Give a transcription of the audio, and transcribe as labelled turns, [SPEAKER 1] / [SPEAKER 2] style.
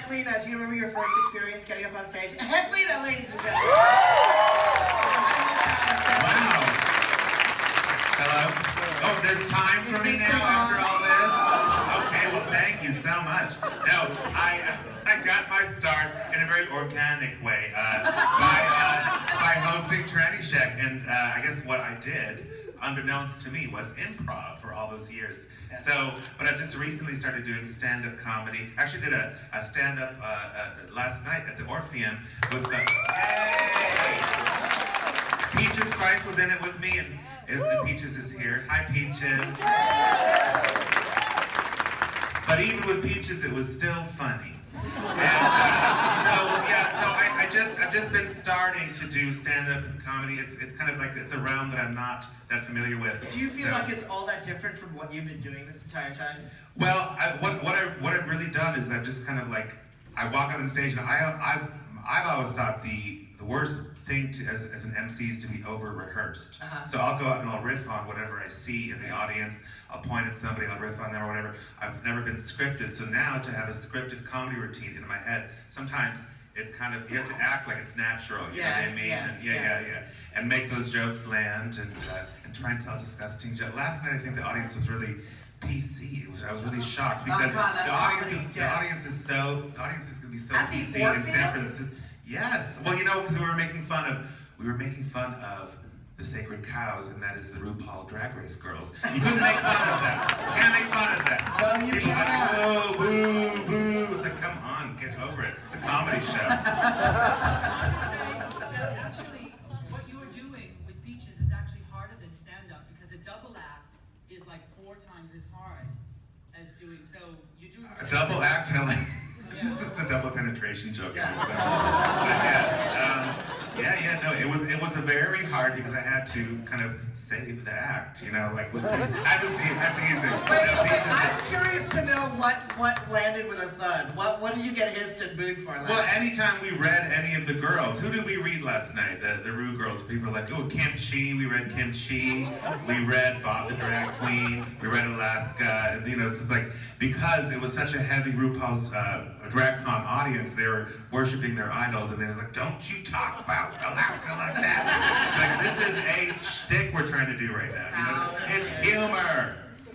[SPEAKER 1] Heklina, do you remember your first experience getting up on stage? Heklina, ladies and gentlemen.
[SPEAKER 2] Wow. Hello. Oh, there's time for me now after all this? Okay, well, thank you so much. No, I got my start in a very organic way by hosting Trannyshack, and I guess what I did, unbeknownst to me, was improv for all those years. So, but I just recently started doing stand-up comedy. Actually did a stand-up last night at the Orpheum with Peaches Price was in it with me, and Peaches is here. Hi, Peaches. But even with Peaches, it was still funny. And I've just been starting to do stand-up comedy. It's kind of like, it's a realm that I'm not that familiar with.
[SPEAKER 1] Do you feel like it's all that different from what you've been doing this entire time?
[SPEAKER 2] Well, what I've really done is I've just kind of like, I walk out on stage and I've always thought the worst thing as an MC is to be over-rehearsed. So I'll go out and I'll riff on whatever I see in the audience. I'll point at somebody, I'll riff on them or whatever. I've never been scripted, so now to have a scripted comedy routine in my head, sometimes it's kind of, you have to act like it's natural, you know what I mean? Yeah. And make those jokes land and try and tell disgusting jokes. Last night I think the audience was really PC. I was really shocked because the audience is going to be so PC in San Francisco. Yes. Well, you know, because we were making fun of the sacred cows, and that is the RuPaul Drag Race girls. You couldn't make fun of them. You can't make fun of them.
[SPEAKER 1] Well, you
[SPEAKER 2] People
[SPEAKER 1] can.
[SPEAKER 2] like, oh, boo, boo. It's like, come on, get over it. It's a comedy show.
[SPEAKER 3] Actually, what you were doing with Peaches is actually harder than stand-up because a double act is like 4 times as hard as doing. So you do
[SPEAKER 2] A double act, it's a double penetration joke. No, it was a very hard because I had to kind of save the act, you know, like with I'm
[SPEAKER 1] curious to know what landed with a thud. What did you get hissed and booed for last
[SPEAKER 2] Well, anytime we read any of the girls, who did we read last night? The Rue girls. People were like, oh, Kimchi, we read Kimchi. We read Bob the Drag Queen. We read Alaska. You know, it's just like, because it was such a heavy RuPaul's drag con audience, they were worshiping their idols, and they were like, don't you talk about Alaska like that. Like, this is a shtick we're trying to do right now. You know? It's humor.